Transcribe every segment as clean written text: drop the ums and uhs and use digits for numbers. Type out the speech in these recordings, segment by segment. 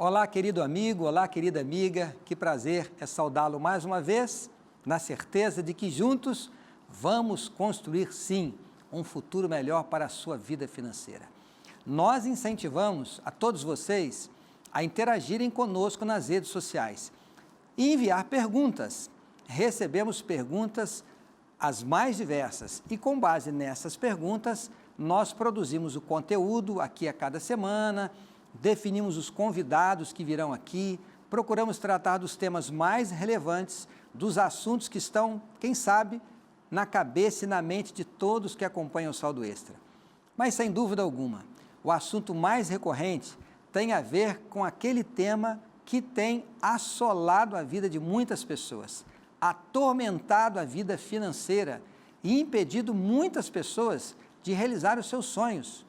Olá, querido amigo, olá, querida amiga, que prazer é saudá-lo mais uma vez, na certeza de que juntos vamos construir, sim, um futuro melhor para a sua vida financeira. Nós incentivamos a todos vocês a interagirem conosco nas redes sociais e enviar perguntas. Recebemos perguntas as mais diversas e, com base nessas perguntas, nós produzimos o conteúdo aqui a cada semana, definimos os convidados que virão aqui, procuramos tratar dos temas mais relevantes, dos assuntos que estão, quem sabe, na cabeça e na mente de todos que acompanham o Saldo Extra. Mas, sem dúvida alguma, o assunto mais recorrente tem a ver com aquele tema que tem assolado a vida de muitas pessoas, atormentado a vida financeira e impedido muitas pessoas de realizar os seus sonhos.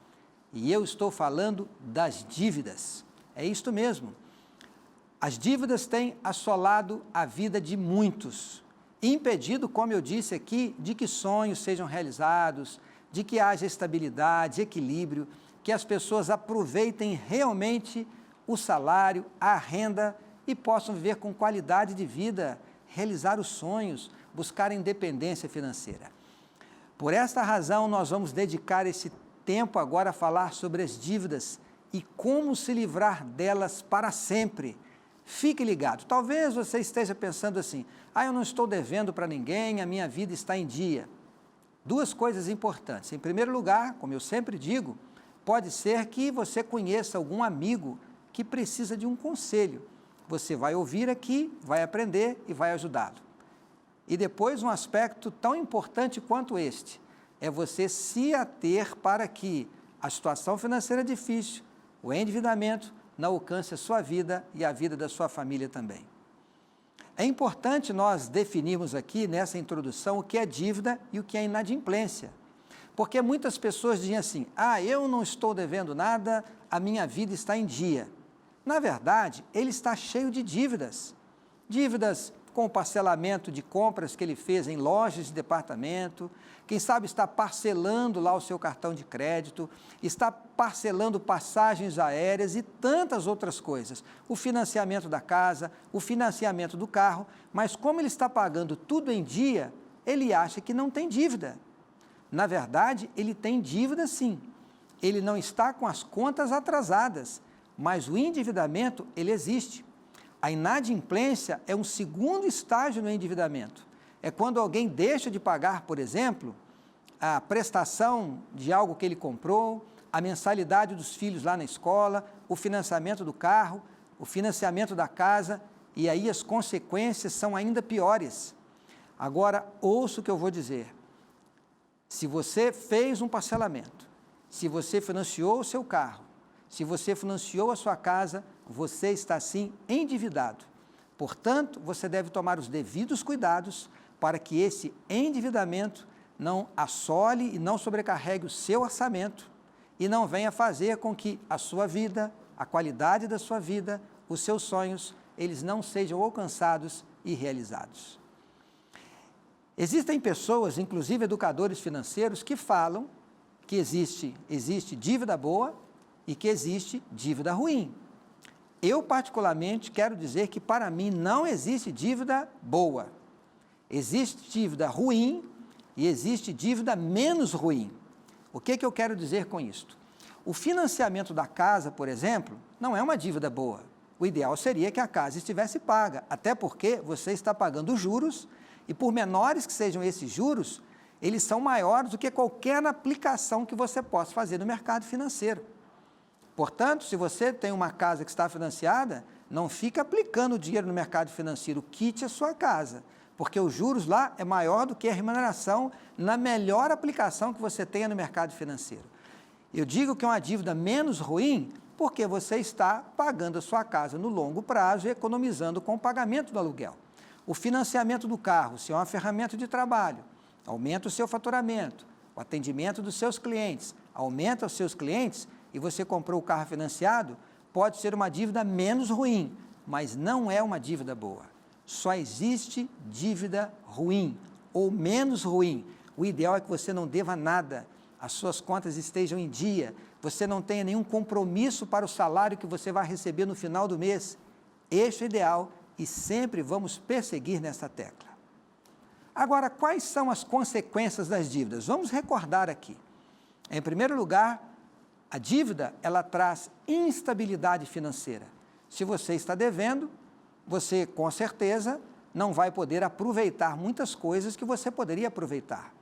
E eu estou falando das dívidas. É isto mesmo. As dívidas têm assolado a vida de muitos, impedido, como eu disse aqui, de que sonhos sejam realizados, de que haja estabilidade, equilíbrio, que as pessoas aproveitem realmente o salário, a renda e possam viver com qualidade de vida, realizar os sonhos, buscar a independência financeira. Por esta razão, nós vamos dedicar esse tempo agora a falar sobre as dívidas e como se livrar delas para sempre. Fique ligado. Talvez você esteja pensando assim, eu não estou devendo para ninguém, a minha vida está em dia. Duas coisas importantes. Em primeiro lugar, como eu sempre digo, pode ser que você conheça algum amigo que precisa de um conselho. Você vai ouvir aqui, vai aprender e vai ajudá-lo. E depois, um aspecto tão importante quanto este, é você se ater para que a situação financeira difícil, o endividamento, não alcance a sua vida e a vida da sua família também. É importante nós definirmos aqui, nessa introdução, o que é dívida e o que é inadimplência. Porque muitas pessoas dizem assim, eu não estou devendo nada, a minha vida está em dia. Na verdade, ele está cheio de dívidas. Dívidas com o parcelamento de compras que ele fez em lojas de departamento, quem sabe está parcelando lá o seu cartão de crédito, está parcelando passagens aéreas e tantas outras coisas, o financiamento da casa, o financiamento do carro, mas como ele está pagando tudo em dia, ele acha que não tem dívida. Na verdade, ele tem dívida sim, ele não está com as contas atrasadas, mas o endividamento, ele existe. A inadimplência é um segundo estágio no endividamento. É quando alguém deixa de pagar, por exemplo, a prestação de algo que ele comprou, a mensalidade dos filhos lá na escola, o financiamento do carro, o financiamento da casa, e aí as consequências são ainda piores. Agora, ouça o que eu vou dizer. Se você fez um parcelamento, se você financiou o seu carro, se você financiou a sua casa, você está sim endividado. Portanto, você deve tomar os devidos cuidados para que esse endividamento não assole e não sobrecarregue o seu orçamento e não venha fazer com que a sua vida, a qualidade da sua vida, os seus sonhos, eles não sejam alcançados e realizados. Existem pessoas, inclusive educadores financeiros, que falam que existe dívida boa e que existe dívida ruim. Eu, particularmente, quero dizer que, para mim, não existe dívida boa. Existe dívida ruim e existe dívida menos ruim. O que eu quero dizer com isto? O financiamento da casa, por exemplo, não é uma dívida boa. O ideal seria que a casa estivesse paga, até porque você está pagando juros e, por menores que sejam esses juros, eles são maiores do que qualquer aplicação que você possa fazer no mercado financeiro. Portanto, se você tem uma casa que está financiada, não fica aplicando dinheiro no mercado financeiro, quite a sua casa, porque os juros lá é maior do que a remuneração na melhor aplicação que você tenha no mercado financeiro. Eu digo que é uma dívida menos ruim porque você está pagando a sua casa no longo prazo e economizando com o pagamento do aluguel. O financiamento do carro, se é uma ferramenta de trabalho, aumenta o seu faturamento, o atendimento dos seus clientes, aumenta os seus clientes, e você comprou o carro financiado, pode ser uma dívida menos ruim, mas não é uma dívida boa. Só existe dívida ruim ou menos ruim. O ideal é que você não deva nada, as suas contas estejam em dia, você não tenha nenhum compromisso para o salário que você vai receber no final do mês. Este é o ideal e sempre vamos perseguir nessa tecla. Agora, quais são as consequências das dívidas? Vamos recordar aqui. Em primeiro lugar, a dívida, ela traz instabilidade financeira. Se você está devendo, você com certeza não vai poder aproveitar muitas coisas que você poderia aproveitar.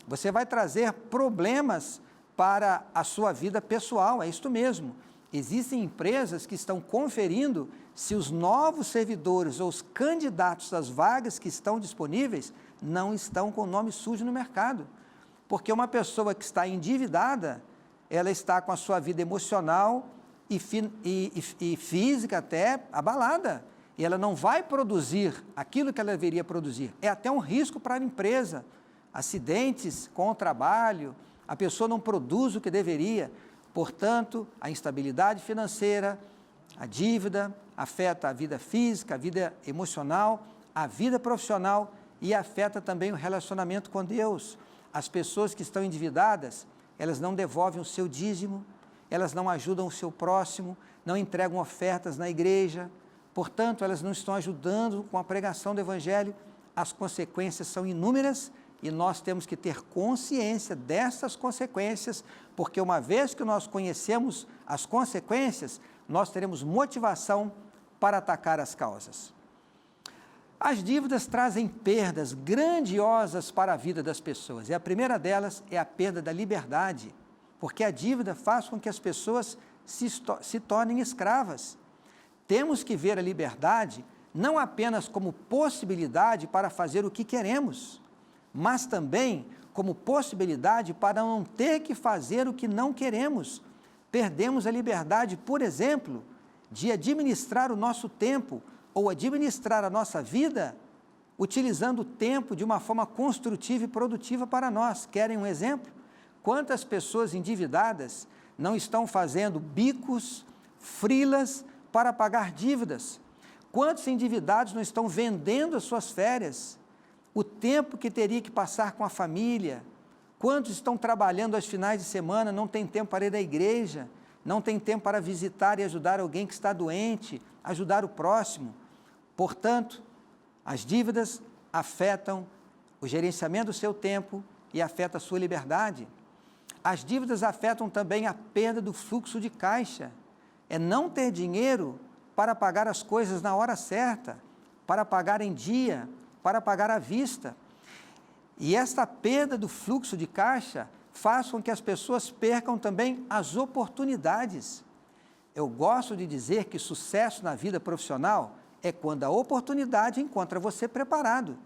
Você vai trazer problemas para a sua vida pessoal, é isto mesmo. Existem empresas que estão conferindo se os novos servidores ou os candidatos às vagas que estão disponíveis não estão com o nome sujo no mercado. Porque uma pessoa que está endividada, ela está com a sua vida emocional e física até abalada. E ela não vai produzir aquilo que ela deveria produzir. É até um risco para a empresa. Acidentes com o trabalho, a pessoa não produz o que deveria. Portanto, a instabilidade financeira, a dívida, afeta a vida física, a vida emocional, a vida profissional e afeta também o relacionamento com Deus. As pessoas que estão endividadas, elas não devolvem o seu dízimo, elas não ajudam o seu próximo, não entregam ofertas na igreja, portanto, elas não estão ajudando com a pregação do Evangelho. As consequências são inúmeras e nós temos que ter consciência dessas consequências, porque uma vez que nós conhecemos as consequências, nós teremos motivação para atacar as causas. As dívidas trazem perdas grandiosas para a vida das pessoas, e a primeira delas é a perda da liberdade, porque a dívida faz com que as pessoas se tornem escravas. Temos que ver a liberdade não apenas como possibilidade para fazer o que queremos, mas também como possibilidade para não ter que fazer o que não queremos. Perdemos a liberdade, por exemplo, de administrar o nosso tempo ou administrar a nossa vida utilizando o tempo de uma forma construtiva e produtiva para nós. Querem um exemplo? Quantas pessoas endividadas não estão fazendo bicos, freelas para pagar dívidas? Quantos endividados não estão vendendo as suas férias? O tempo que teria que passar com a família? Quantos estão trabalhando aos finais de semana, não tem tempo para ir à igreja, não tem tempo para visitar e ajudar alguém que está doente, ajudar o próximo? Portanto, as dívidas afetam o gerenciamento do seu tempo e afetam a sua liberdade. As dívidas afetam também a perda do fluxo de caixa. É não ter dinheiro para pagar as coisas na hora certa, para pagar em dia, para pagar à vista. E esta perda do fluxo de caixa faz com que as pessoas percam também as oportunidades. Eu gosto de dizer que sucesso na vida profissional é quando a oportunidade encontra você preparado.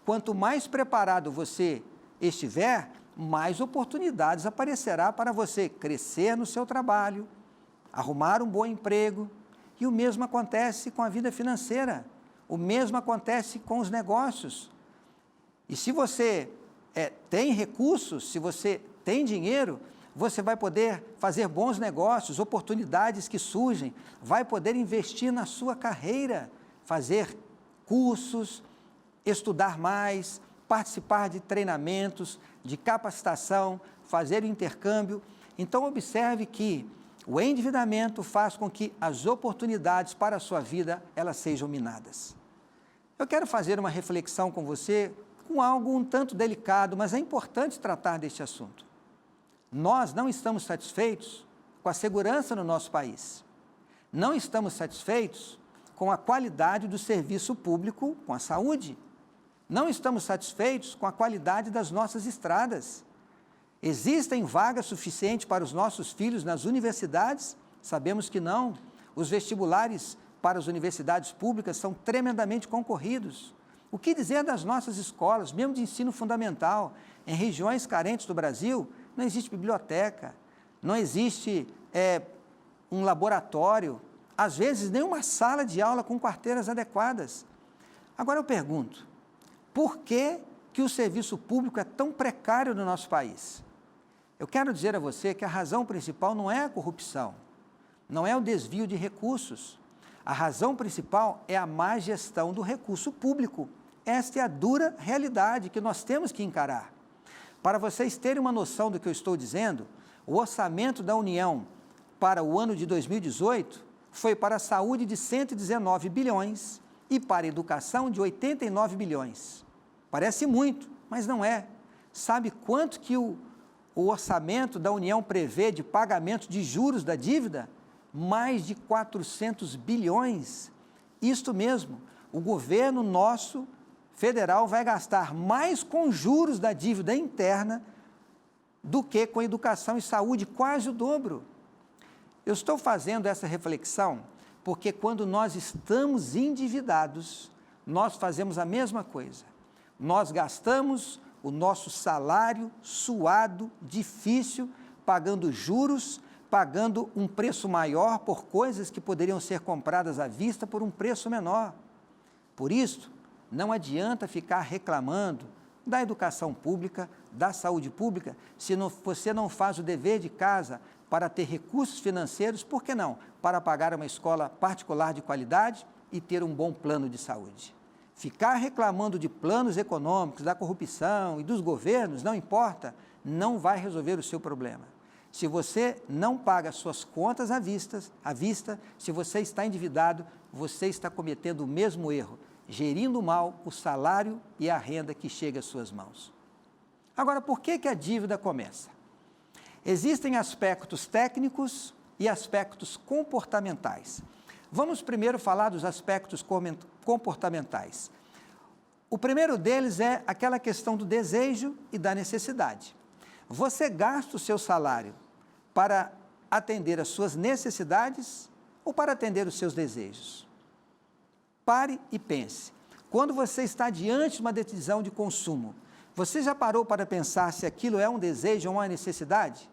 Quanto mais preparado você estiver, mais oportunidades aparecerá para você crescer no seu trabalho, arrumar um bom emprego. E o mesmo acontece com a vida financeira. O mesmo acontece com os negócios. E se você tem recursos, se você tem dinheiro, você vai poder fazer bons negócios, oportunidades que surgem, vai poder investir na sua carreira, fazer cursos, estudar mais, participar de treinamentos, de capacitação, fazer o intercâmbio. Então, observe que o endividamento faz com que as oportunidades para a sua vida, elas sejam minadas. Eu quero fazer uma reflexão com você, com algo um tanto delicado, mas é importante tratar deste assunto. Nós não estamos satisfeitos com a segurança no nosso país. Não estamos satisfeitos com a qualidade do serviço público, com a saúde. Não estamos satisfeitos com a qualidade das nossas estradas. Existem vagas suficientes para os nossos filhos nas universidades? Sabemos que não. Os vestibulares para as universidades públicas são tremendamente concorridos. O que dizer das nossas escolas, mesmo de ensino fundamental? Em regiões carentes do Brasil, não existe biblioteca, não existe um laboratório, às vezes nem uma sala de aula com carteiras adequadas. Agora eu pergunto, por que o serviço público é tão precário no nosso país? Eu quero dizer a você que a razão principal não é a corrupção, não é o desvio de recursos. A razão principal é a má gestão do recurso público. Esta é a dura realidade que nós temos que encarar. Para vocês terem uma noção do que eu estou dizendo, o orçamento da União para o ano de 2018 foi para a saúde de 119 bilhões e para a educação de 89 bilhões. Parece muito, mas não é. Sabe quanto que o orçamento da União prevê de pagamento de juros da dívida? Mais de 400 bilhões. Isto mesmo, o governo nosso federal vai gastar mais com juros da dívida interna do que com educação e saúde, quase o dobro. Eu estou fazendo essa reflexão porque quando nós estamos endividados, nós fazemos a mesma coisa. Nós gastamos o nosso salário suado, difícil, pagando juros, pagando um preço maior por coisas que poderiam ser compradas à vista por um preço menor. Por isso, não adianta ficar reclamando da educação pública, da saúde pública, se você não faz o dever de casa para ter recursos financeiros, por que não? Para pagar uma escola particular de qualidade e ter um bom plano de saúde. Ficar reclamando de planos econômicos, da corrupção e dos governos, não importa, não vai resolver o seu problema. Se você não paga suas contas à vista, se você está endividado, você está cometendo o mesmo erro, gerindo mal o salário e a renda que chega às suas mãos. Agora, por que a dívida começa? Existem aspectos técnicos e aspectos comportamentais. Vamos primeiro falar dos aspectos comportamentais. O primeiro deles é aquela questão do desejo e da necessidade. Você gasta o seu salário para atender às suas necessidades ou para atender os seus desejos? Pare e pense. Quando você está diante de uma decisão de consumo, você já parou para pensar se aquilo é um desejo ou uma necessidade?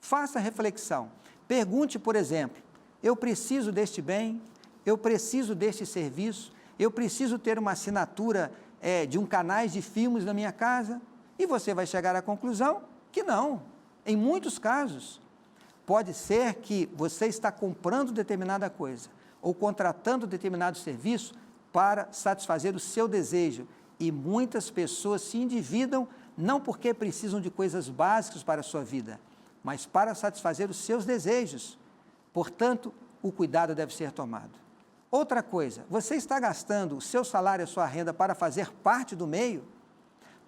Faça reflexão. Pergunte, por exemplo, eu preciso deste bem? Eu preciso deste serviço? Eu preciso ter uma assinatura de um canal de filmes na minha casa? E você vai chegar à conclusão que não. Em muitos casos, pode ser que você está comprando determinada coisa ou contratando determinado serviço para satisfazer o seu desejo. E muitas pessoas se endividam não porque precisam de coisas básicas para a sua vida, mas para satisfazer os seus desejos. Portanto, o cuidado deve ser tomado. Outra coisa, você está gastando o seu salário, a sua renda para fazer parte do meio,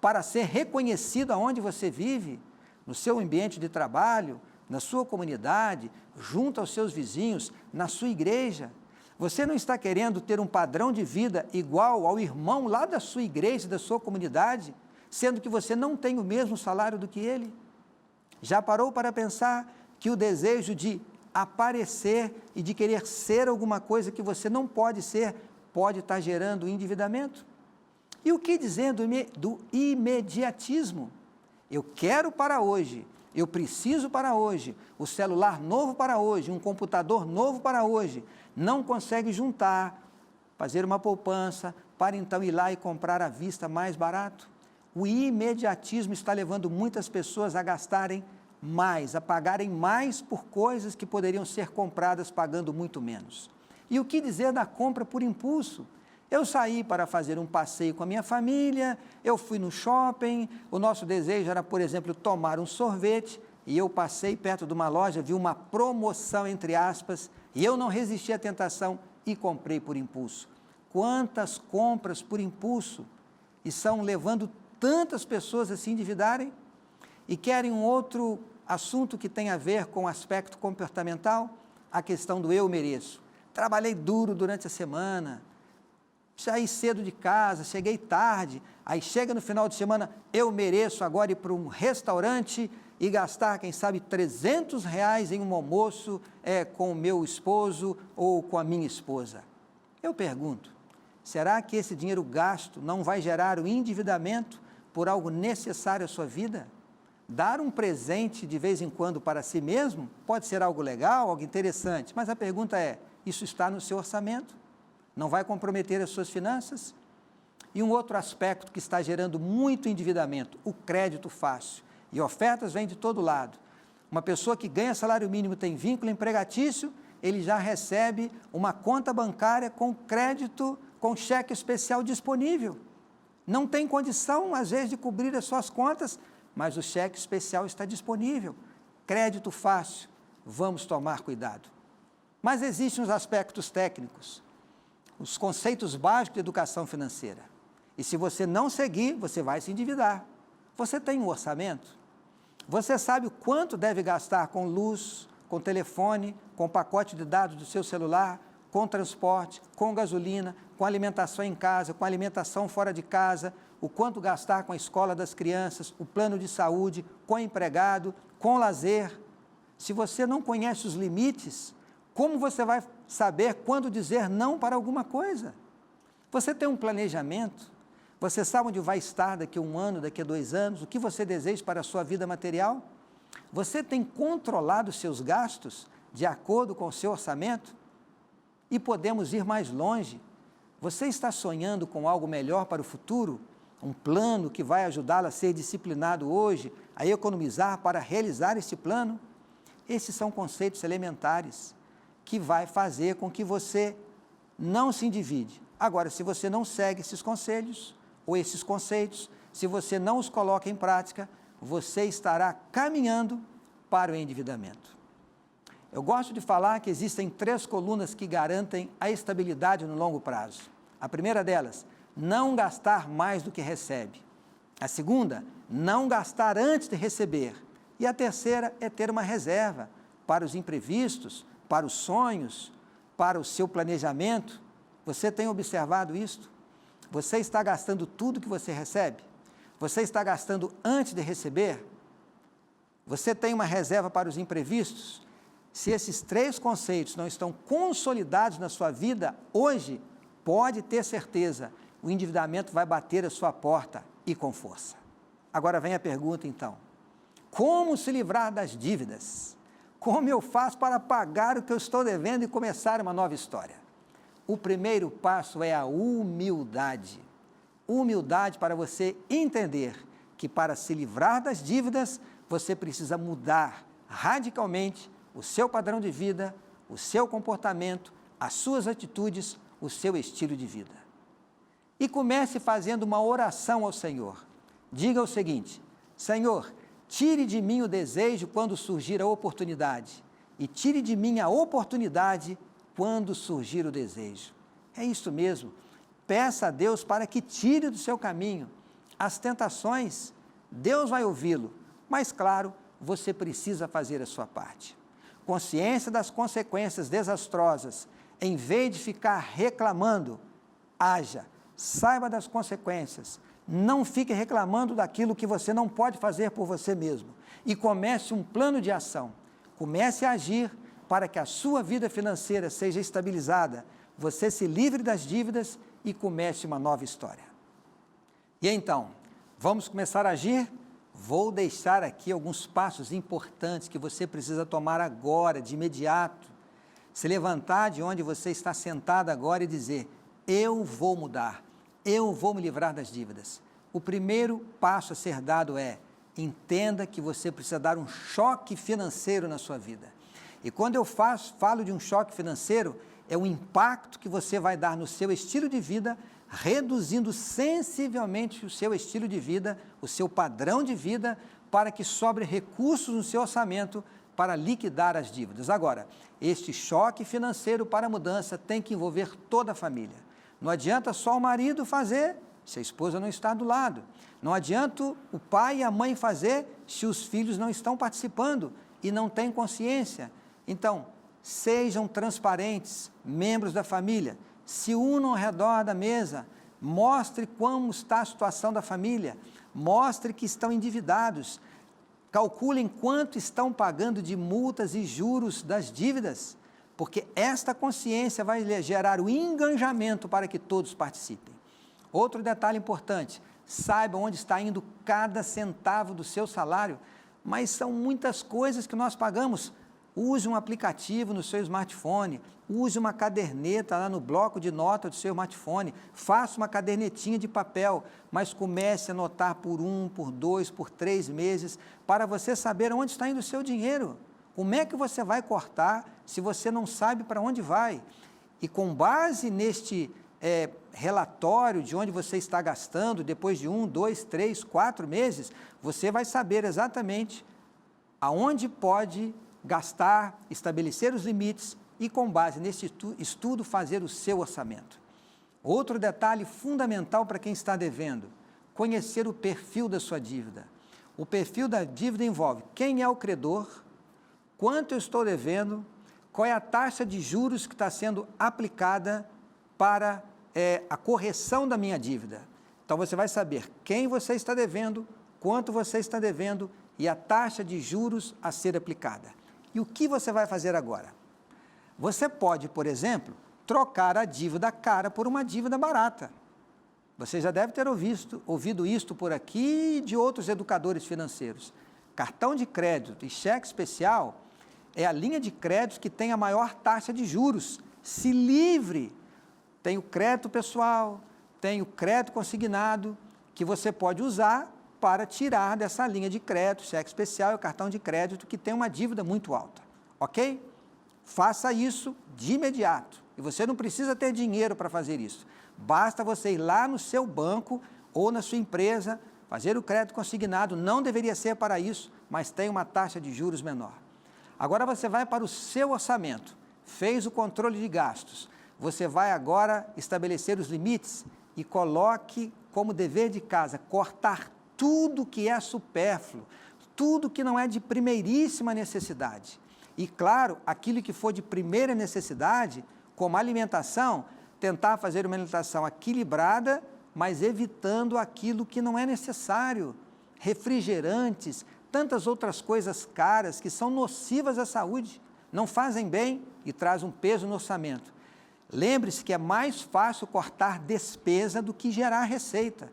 para ser reconhecido aonde você vive, no seu ambiente de trabalho, na sua comunidade, junto aos seus vizinhos, na sua igreja. Você não está querendo ter um padrão de vida igual ao irmão lá da sua igreja, da sua comunidade, sendo que você não tem o mesmo salário do que ele? Já parou para pensar que o desejo de aparecer e de querer ser alguma coisa que você não pode ser, pode estar gerando endividamento? E o que dizer do imediatismo? Eu quero para hoje, eu preciso para hoje, o celular novo para hoje, um computador novo para hoje. Não consegue juntar, fazer uma poupança, para então ir lá e comprar à vista mais barato? O imediatismo está levando muitas pessoas a gastarem mais, a pagarem mais por coisas que poderiam ser compradas pagando muito menos. E o que dizer da compra por impulso? Eu saí para fazer um passeio com a minha família, eu fui no shopping, o nosso desejo era, por exemplo, tomar um sorvete, e eu passei perto de uma loja, vi uma promoção, entre aspas, e eu não resisti à tentação e comprei por impulso. Quantas compras por impulso estão levando tantas pessoas a se endividarem? E querem um outro assunto que tem a ver com o aspecto comportamental? A questão do eu mereço. Trabalhei duro durante a semana, saí cedo de casa, cheguei tarde, aí chega no final de semana, eu mereço agora ir para um restaurante e gastar, quem sabe, R$300 em um almoço com o meu esposo ou com a minha esposa. Eu pergunto, será que esse dinheiro gasto não vai gerar o endividamento por algo necessário à sua vida? Dar um presente de vez em quando para si mesmo pode ser algo legal, algo interessante, mas a pergunta é, isso está no seu orçamento? Não vai comprometer as suas finanças? E um outro aspecto que está gerando muito endividamento, o crédito fácil. E ofertas vêm de todo lado. Uma pessoa que ganha salário mínimo, tem vínculo empregatício, ele já recebe uma conta bancária com crédito, com cheque especial disponível. Não tem condição, às vezes, de cobrir as suas contas, mas o cheque especial está disponível. Crédito fácil, vamos tomar cuidado. Mas existem os aspectos técnicos, os conceitos básicos de educação financeira. E se você não seguir, você vai se endividar. Você tem um orçamento? Você sabe o quanto deve gastar com luz, com telefone, com pacote de dados do seu celular, com transporte, com gasolina, com alimentação em casa, com alimentação fora de casa, o quanto gastar com a escola das crianças, o plano de saúde, com empregado, com lazer. Se você não conhece os limites, como você vai saber quando dizer não para alguma coisa? Você tem um planejamento? Você sabe onde vai estar daqui a 1 ano, daqui a 2 anos? O que você deseja para a sua vida material? Você tem controlado os seus gastos de acordo com o seu orçamento? E podemos ir mais longe. Você está sonhando com algo melhor para o futuro? Um plano que vai ajudá-lo a ser disciplinado hoje, a economizar para realizar esse plano? Esses são conceitos elementares que vai fazer com que você não se endivide. Agora, se você não segue esses conselhos ou esses conceitos, se você não os coloca em prática, você estará caminhando para o endividamento. Eu gosto de falar que existem 3 colunas que garantem a estabilidade no longo prazo. A primeira delas, não gastar mais do que recebe. A segunda, não gastar antes de receber. E a terceira é ter uma reserva para os imprevistos, para os sonhos, para o seu planejamento. Você tem observado isto? Você está gastando tudo que você recebe? Você está gastando antes de receber? Você tem uma reserva para os imprevistos? Se esses 3 conceitos não estão consolidados na sua vida, hoje, pode ter certeza, o endividamento vai bater a sua porta e com força. Agora vem a pergunta então, como se livrar das dívidas? Como eu faço para pagar o que eu estou devendo e começar uma nova história? O primeiro passo é a humildade. Humildade para você entender que para se livrar das dívidas, você precisa mudar radicalmente o seu padrão de vida, o seu comportamento, as suas atitudes, o seu estilo de vida. E comece fazendo uma oração ao Senhor. Diga o seguinte: Senhor, tire de mim o desejo quando surgir a oportunidade, e tire de mim a oportunidade quando surgir o desejo. É isso mesmo. Peça a Deus para que tire do seu caminho as tentações. Deus vai ouvi-lo, mas claro, você precisa fazer a sua parte. Consciência das consequências desastrosas, em vez de ficar reclamando, haja, saiba das consequências, não fique reclamando daquilo que você não pode fazer por você mesmo e comece um plano de ação, comece a agir para que a sua vida financeira seja estabilizada, você se livre das dívidas e comece uma nova história. E então, vamos começar a agir? Vou deixar aqui alguns passos importantes que você precisa tomar agora, de imediato. Se levantar de onde você está sentado agora e dizer: eu vou mudar, eu vou me livrar das dívidas. O primeiro passo a ser dado é: entenda que você precisa dar um choque financeiro na sua vida. E quando eu falo de um choque financeiro, é o impacto que você vai dar no seu estilo de vida, reduzindo sensivelmente o seu estilo de vida, o seu padrão de vida, para que sobre recursos no seu orçamento para liquidar as dívidas. Agora, este choque financeiro para a mudança tem que envolver toda a família. Não adianta só o marido fazer se a esposa não está do lado. Não adianta o pai e a mãe fazer se os filhos não estão participando e não têm consciência. Então, sejam transparentes, membros da família, se unam ao redor da mesa, mostre como está a situação da família, mostre que estão endividados, calculem quanto estão pagando de multas e juros das dívidas, porque esta consciência vai gerar o engajamento para que todos participem. Outro detalhe importante, saiba onde está indo cada centavo do seu salário, mas são muitas coisas que nós pagamos. Use um aplicativo no seu smartphone, use uma caderneta lá no bloco de nota do seu smartphone, faça uma cadernetinha de papel, mas comece a anotar por 1, por 2, por 3 meses, para você saber onde está indo o seu dinheiro. Como é que você vai cortar se você não sabe para onde vai? E com base relatório de onde você está gastando, depois de 1, 2, 3, 4 meses, você vai saber exatamente aonde pode gastar, estabelecer os limites e, com base nesse estudo, fazer o seu orçamento. Outro detalhe fundamental para quem está devendo: conhecer o perfil da sua dívida. O perfil da dívida envolve quem é o credor, quanto eu estou devendo, qual é a taxa de juros que está sendo aplicada para a correção da minha dívida. Então, você vai saber quem você está devendo, quanto você está devendo e a taxa de juros a ser aplicada. E o que você vai fazer agora? Você pode, por exemplo, trocar a dívida cara por uma dívida barata. Você já deve ter ouvido isto por aqui e de outros educadores financeiros. Cartão de crédito e cheque especial é a linha de crédito que tem a maior taxa de juros. Se livre! Tem o crédito pessoal, tem o crédito consignado, que você pode usar para tirar dessa linha de crédito, cheque especial e cartão de crédito que tem uma dívida muito alta. Ok? Faça isso de imediato. E você não precisa ter dinheiro para fazer isso. Basta você ir lá no seu banco ou na sua empresa, fazer o crédito consignado. Não deveria ser para isso, mas tem uma taxa de juros menor. Agora você vai para o seu orçamento, fez o controle de gastos. Você vai agora estabelecer os limites e coloque como dever de casa cortar tudo que é supérfluo, tudo que não é de primeiríssima necessidade. E, claro, aquilo que for de primeira necessidade, como alimentação, tentar fazer uma alimentação equilibrada, mas evitando aquilo que não é necessário. Refrigerantes, tantas outras coisas caras que são nocivas à saúde, não fazem bem e trazem um peso no orçamento. Lembre-se que é mais fácil cortar despesa do que gerar receita.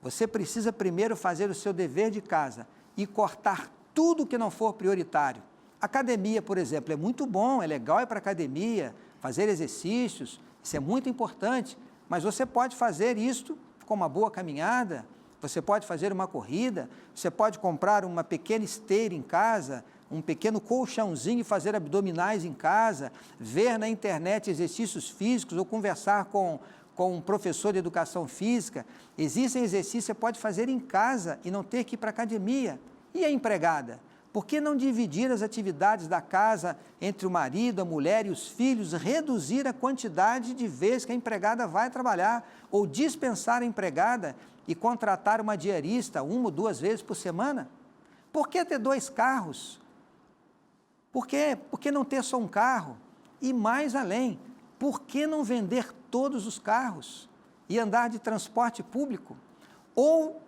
Você precisa primeiro fazer o seu dever de casa e cortar tudo que não for prioritário. Academia, por exemplo, é muito bom, é legal ir para a academia, fazer exercícios, isso é muito importante, mas você pode fazer isto com uma boa caminhada, você pode fazer uma corrida, você pode comprar uma pequena esteira em casa, um pequeno colchãozinho e fazer abdominais em casa, ver na internet exercícios físicos ou conversar com um professor de educação física. Existem exercícios que você pode fazer em casa e não ter que ir para a academia. E a empregada? Por que não dividir as atividades da casa entre o marido, a mulher e os filhos, reduzir a quantidade de vezes que a empregada vai trabalhar, ou dispensar a empregada e contratar uma diarista 1 ou 2 vezes por semana? Por que ter 2 carros? Por que não ter só um carro? E mais além, por que não vender todos os carros e andar de transporte público? Ou,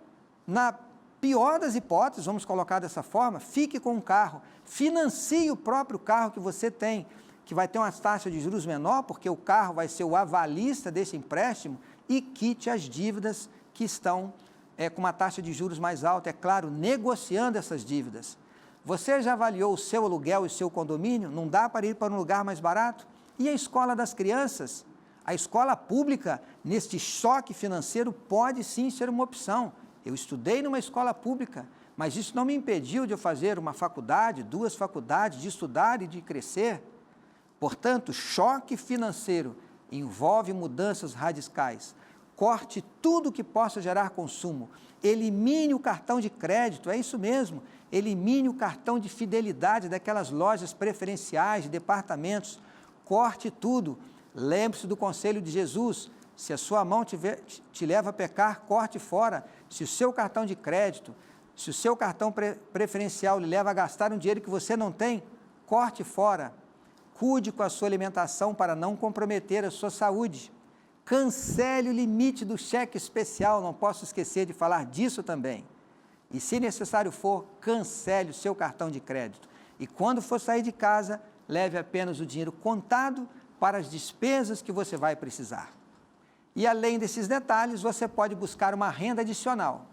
na pior das hipóteses, vamos colocar dessa forma, fique com um carro, financie o próprio carro que você tem, que vai ter uma taxa de juros menor, porque o carro vai ser o avalista desse empréstimo, e quite as dívidas que estão com uma taxa de juros mais alta, é claro, negociando essas dívidas. Você já avaliou o seu aluguel e o seu condomínio? Não dá para ir para um lugar mais barato? E a escola das crianças? A escola pública, neste choque financeiro, pode sim ser uma opção. Eu estudei numa escola pública, mas isso não me impediu de eu fazer uma faculdade, 2 faculdades, de estudar e de crescer. Portanto, choque financeiro envolve mudanças radicais. Corte tudo que possa gerar consumo. Elimine o cartão de crédito, é isso mesmo. Elimine o cartão de fidelidade daquelas lojas preferenciais, de departamentos. Corte tudo. Lembre-se do conselho de Jesus. Se a sua mão te leva a pecar, corte fora. Se o seu cartão de crédito, se o seu cartão preferencial lhe leva a gastar um dinheiro que você não tem, corte fora. Cuide com a sua alimentação para não comprometer a sua saúde. Cancele o limite do cheque especial, não posso esquecer de falar disso também. E, se necessário for, cancele o seu cartão de crédito. E quando for sair de casa, leve apenas o dinheiro contado para as despesas que você vai precisar. E, além desses detalhes, você pode buscar uma renda adicional.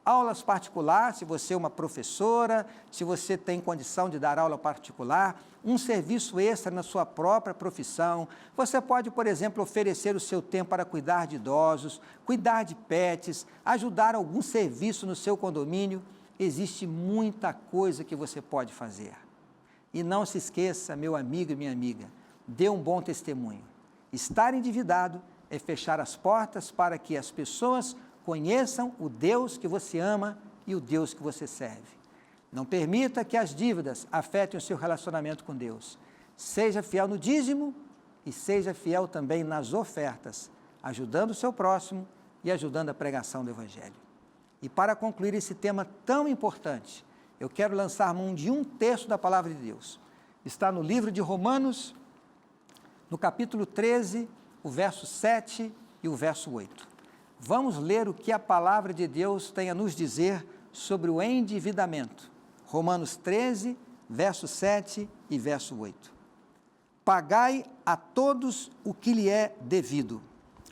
Aulas particulares, se você é uma professora, se você tem condição de dar aula particular, um serviço extra na sua própria profissão. Você pode, por exemplo, oferecer o seu tempo para cuidar de idosos, cuidar de pets, ajudar algum serviço no seu condomínio. Existe muita coisa que você pode fazer. E não se esqueça, meu amigo e minha amiga, dê um bom testemunho. Estar endividado é fechar as portas para que as pessoas conheçam o Deus que você ama e o Deus que você serve. Não permita que as dívidas afetem o seu relacionamento com Deus. Seja fiel no dízimo e seja fiel também nas ofertas, ajudando o seu próximo e ajudando a pregação do Evangelho. E para concluir esse tema tão importante, eu quero lançar mão de um texto da Palavra de Deus. Está no livro de Romanos, no capítulo 13, o verso 7 e o verso 8. Vamos ler o que a Palavra de Deus tem a nos dizer sobre o endividamento. Romanos 13, verso 7 e verso 8. Pagai a todos o que lhe é devido.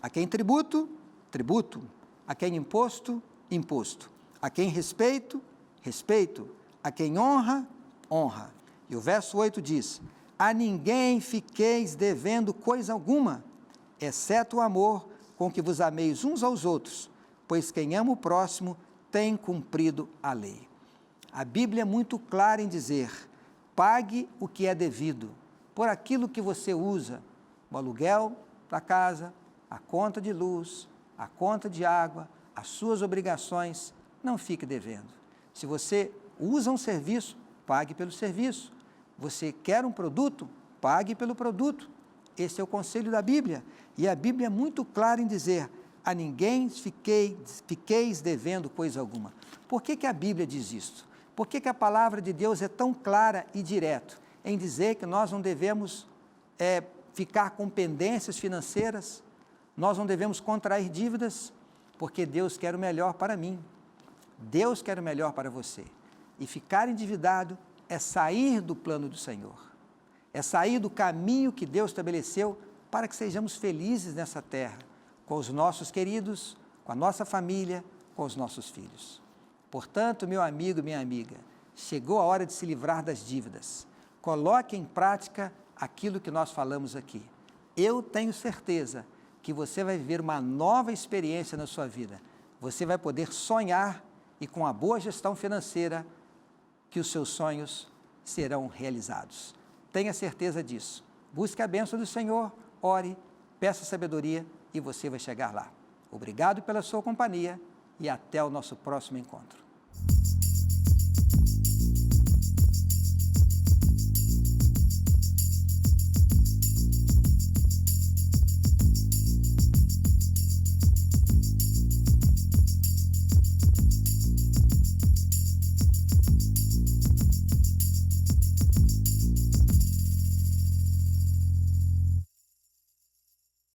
A quem tributo, tributo. A quem imposto, imposto. A quem respeito, respeito. A quem honra, honra. E o verso 8 diz: a ninguém fiqueis devendo coisa alguma, exceto o amor com que vos ameis uns aos outros, pois quem ama o próximo tem cumprido a lei. A Bíblia é muito clara em dizer: pague o que é devido, por aquilo que você usa, o aluguel da casa, a conta de luz, a conta de água, as suas obrigações, não fique devendo. Se você usa um serviço, pague pelo serviço. Você quer um produto, pague pelo produto. Esse é o conselho da Bíblia. E a Bíblia é muito clara em dizer: a ninguém fiqueis devendo coisa alguma. Por que a Bíblia diz isso? Por que a palavra de Deus é tão clara e direta em dizer que nós não devemos ficar com pendências financeiras, nós não devemos contrair dívidas? Porque Deus quer o melhor para mim. Deus quer o melhor para você. E ficar endividado é sair do plano do Senhor. É sair do caminho que Deus estabeleceu para que sejamos felizes nessa terra, com os nossos queridos, com a nossa família, com os nossos filhos. Portanto, meu amigo, minha amiga, chegou a hora de se livrar das dívidas. Coloque em prática aquilo que nós falamos aqui. Eu tenho certeza que você vai viver uma nova experiência na sua vida. Você vai poder sonhar e, com a boa gestão financeira, que os seus sonhos serão realizados. Tenha certeza disso. Busque a bênção do Senhor, ore, peça sabedoria e você vai chegar lá. Obrigado pela sua companhia e até o nosso próximo encontro.